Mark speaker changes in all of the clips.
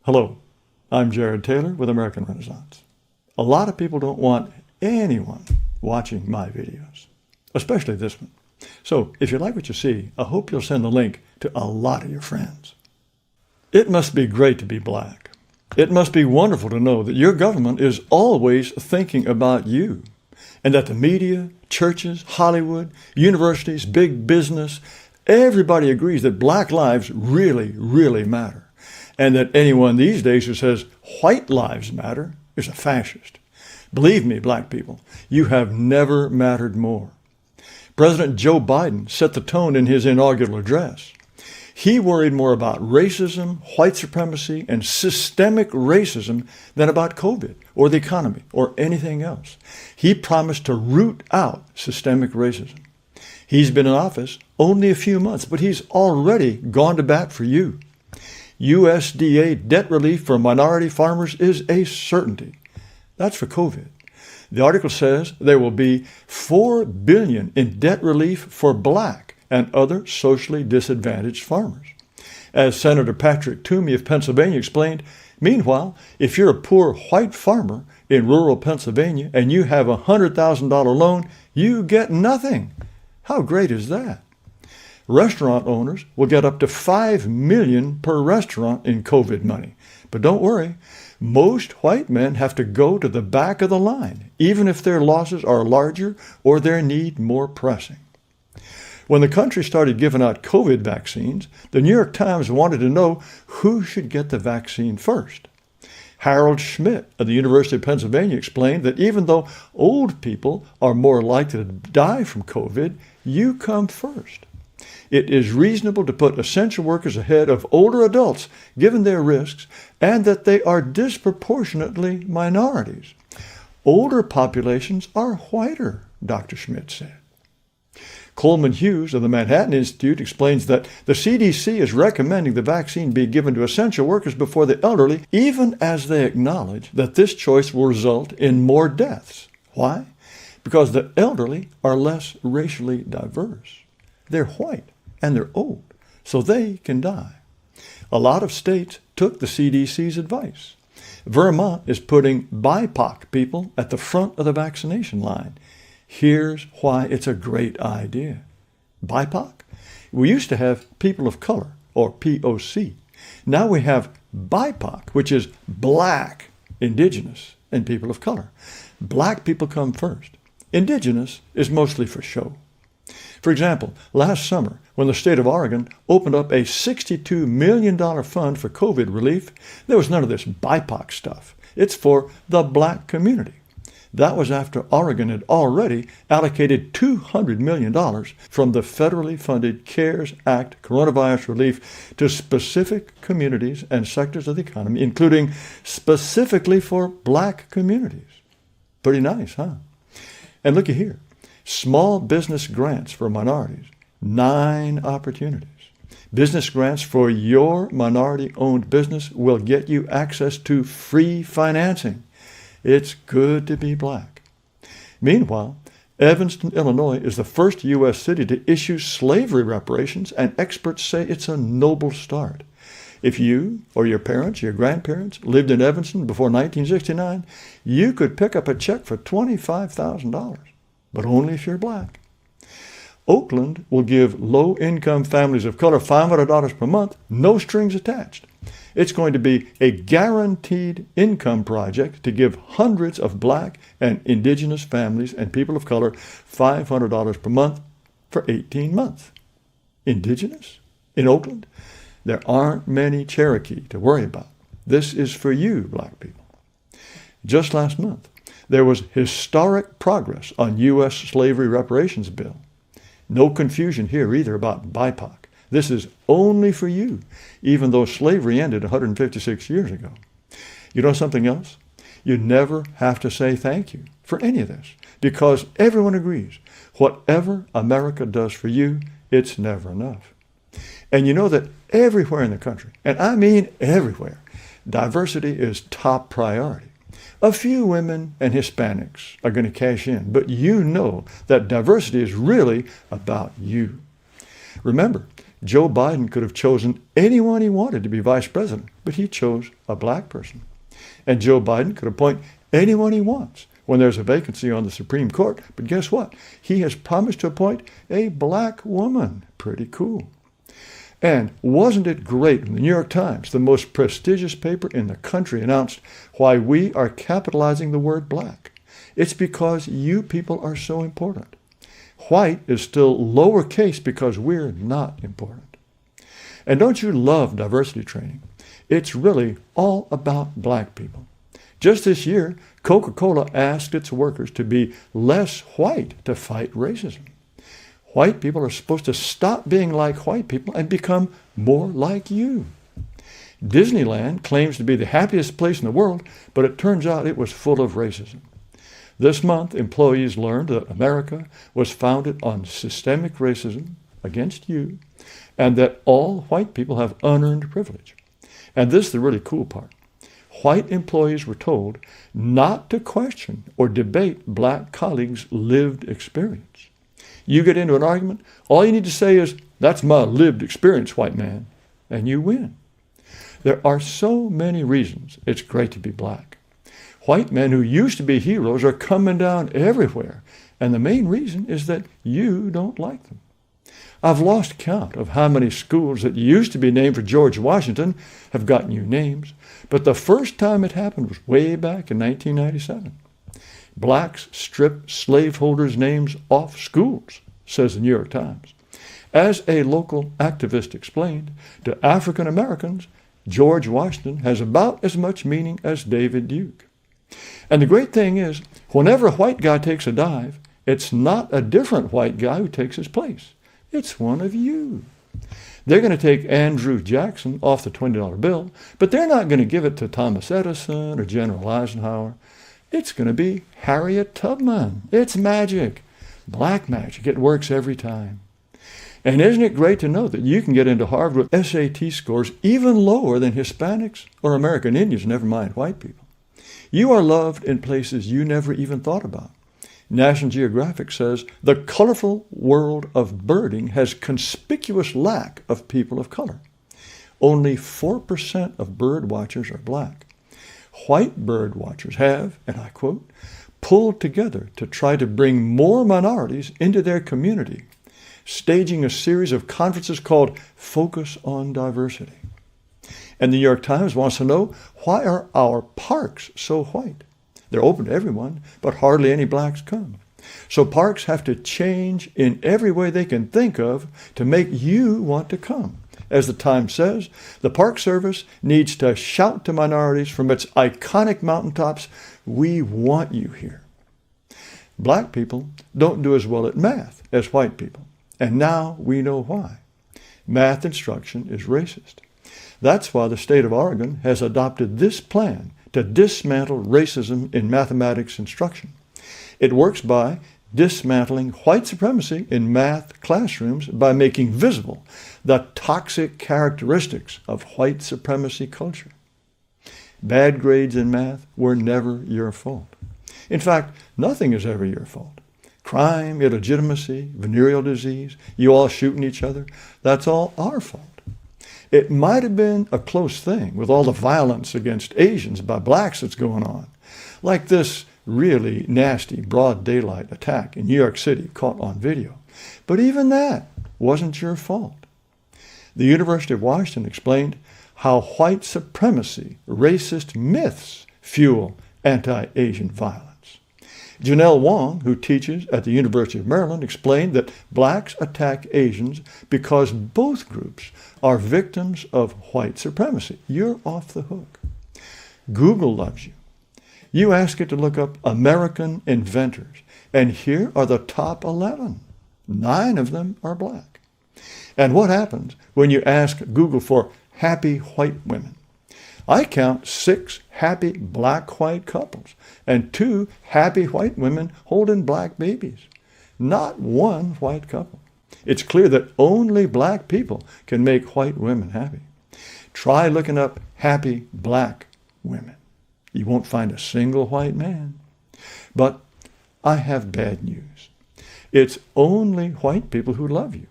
Speaker 1: Hello, I'm Jared Taylor with American Renaissance. A lot of people don't want anyone watching my videos, especially this one. So if you like what you see, I hope you'll send the link to a lot of your friends. It must be great to be black. It must be wonderful to know that your government is always thinking about you, and that the media, churches, Hollywood, universities, big business, everybody agrees that black lives really, really matter. And that anyone these days who says white lives matter is a fascist. Believe me, black people, you have never mattered more. President Joe Biden set the tone in his inaugural address. He worried more about racism, white supremacy, and systemic racism than about COVID or the economy or anything else. He promised to root out systemic racism. He's been in office only a few months, but he's already gone to bat for you. USDA debt relief for minority farmers is a certainty. That's for COVID. The article says there will be $4 billion in debt relief for black and other socially disadvantaged farmers. As Senator Patrick Toomey of Pennsylvania explained, meanwhile, if you're a poor white farmer in rural Pennsylvania and you have a $100,000 loan, you get nothing. How great is that? Restaurant owners will get up to $5 million per restaurant in COVID money. But don't worry, most white men have to go to the back of the line, even if their losses are larger or their need more pressing. When the country started giving out COVID vaccines, the New York Times wanted to know who should get the vaccine first. Harold Schmidt of the University of Pennsylvania explained that even though old people are more likely to die from COVID, you come first. It is reasonable to put essential workers ahead of older adults, given their risks, and that they are disproportionately minorities. Older populations are whiter, Dr. Schmidt said. Coleman Hughes of the Manhattan Institute explains that the CDC is recommending the vaccine be given to essential workers before the elderly, even as they acknowledge that this choice will result in more deaths. Why? Because the elderly are less racially diverse. They're white and they're old, so they can die. A lot of states took the CDC's advice. Vermont is putting BIPOC people at the front of the vaccination line. Here's why it's a great idea. BIPOC? We used to have people of color, or POC. Now we have BIPOC, which is black, indigenous, and people of color. Black people come first. Indigenous is mostly for show. For example, last summer, when the state of Oregon opened up a $62 million fund for COVID relief, there was none of this BIPOC stuff. It's for the black community. That was after Oregon had already allocated $200 million from the federally funded CARES Act coronavirus relief to specific communities and sectors of the economy, including specifically for black communities. Pretty nice, huh? And looky here. Small business grants for minorities, 9 opportunities. Business grants for your minority-owned business will get you access to free financing. It's good to be black. Meanwhile, Evanston, Illinois is the first U.S. city to issue slavery reparations, and experts say it's a noble start. If you or your parents, your grandparents, lived in Evanston before 1969, you could pick up a check for $25,000. But only if you're black. Oakland will give low-income families of color $500 per month, no strings attached. It's going to be a guaranteed income project to give hundreds of black and indigenous families and people of color $500 per month for 18 months. Indigenous? In Oakland? There aren't many Cherokee to worry about. This is for you, black people. Just last month, there was historic progress on U.S. slavery reparations bill. No confusion here either about BIPOC. This is only for you, even though slavery ended 156 years ago. You know something else? You never have to say thank you for any of this, because everyone agrees, whatever America does for you, it's never enough. And you know that everywhere in the country, and I mean everywhere, diversity is top priority. A few women and Hispanics are going to cash in, but you know that diversity is really about you. Remember, Joe Biden could have chosen anyone he wanted to be vice president, but he chose a black person. And Joe Biden could appoint anyone he wants when there's a vacancy on the Supreme Court. But guess what? He has promised to appoint a black woman. Pretty cool. And wasn't it great when the New York Times, the most prestigious paper in the country, announced why we are capitalizing the word black? It's because you people are so important. White is still lowercase because we're not important. And don't you love diversity training? It's really all about black people. Just this year, Coca-Cola asked its workers to be less white to fight racism. White people are supposed to stop being like white people and become more like you. Disneyland claims to be the happiest place in the world, but it turns out it was full of racism. This month, employees learned that America was founded on systemic racism against you, and that all white people have unearned privilege. And this is the really cool part. White employees were told not to question or debate black colleagues' lived experience. You get into an argument, all you need to say is, "That's my lived experience, white man," and you win. There are so many reasons it's great to be black. White men who used to be heroes are coming down everywhere, and the main reason is that you don't like them. I've lost count of how many schools that used to be named for George Washington have got new names, but the first time it happened was way back in 1997. Blacks stripped slaveholders' names off schools, says the New York Times. As a local activist explained, to African Americans, George Washington has about as much meaning as David Duke. And the great thing is, whenever a white guy takes a dive, it's not a different white guy who takes his place. It's one of you. They're going to take Andrew Jackson off the $20 bill, but they're not going to give it to Thomas Edison or General Eisenhower. It's going to be Harriet Tubman. It's magic. Black magic. It works every time. And isn't it great to know that you can get into Harvard with SAT scores even lower than Hispanics or American Indians, never mind white people. You are loved in places you never even thought about. National Geographic says the colorful world of birding has conspicuous lack of people of color. Only 4% of bird watchers are black. White bird watchers have, and I quote, pulled together to try to bring more minorities into their community, staging a series of conferences called Focus on Diversity. And the New York Times wants to know, why are our parks so white? They're open to everyone, but hardly any blacks come. So parks have to change in every way they can think of to make you want to come. As the Times says, the Park Service needs to shout to minorities from its iconic mountaintops, "We want you here." Black people don't do as well at math as white people, and now we know why. Math instruction is racist. That's why the state of Oregon has adopted this plan to dismantle racism in mathematics instruction. It works by dismantling white supremacy in math classrooms by making visible the toxic characteristics of white supremacy culture. Bad grades in math were never your fault. In fact, nothing is ever your fault. Crime, illegitimacy, venereal disease, you all shooting each other, that's all our fault. It might have been a close thing with all the violence against Asians by blacks that's going on, like this really nasty broad daylight attack in New York City caught on video. But even that wasn't your fault. The University of Washington explained how white supremacy, racist myths fuel anti-Asian violence. Janelle Wong, who teaches at the University of Maryland, explained that blacks attack Asians because both groups are victims of white supremacy. You're off the hook. Google loves you. You ask it to look up American inventors, and here are the top 11. 9 of them are black. And what happens when you ask Google for happy white women? I count 6 happy black-white couples and 2 happy white women holding black babies. Not one white couple. It's clear that only black people can make white women happy. Try looking up happy black women. You won't find a single white man. But I have bad news. It's only white people who love you.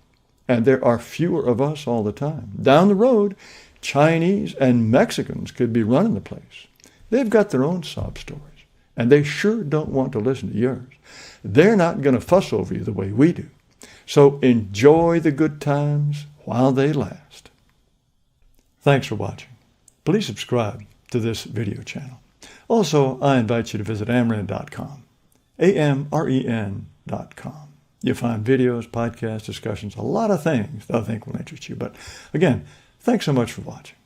Speaker 1: And there are fewer of us all the time. Down the road, Chinese and Mexicans could be running the place. They've got their own sob stories, and they sure don't want to listen to yours. They're not going to fuss over you the way we do. So enjoy the good times while they last. Thanks for watching. Please subscribe to this video channel. Also, I invite you to visit AmRen.com, AmRen.com. You'll find videos, podcasts, discussions, a lot of things that I think will interest you. But again, thanks so much for watching.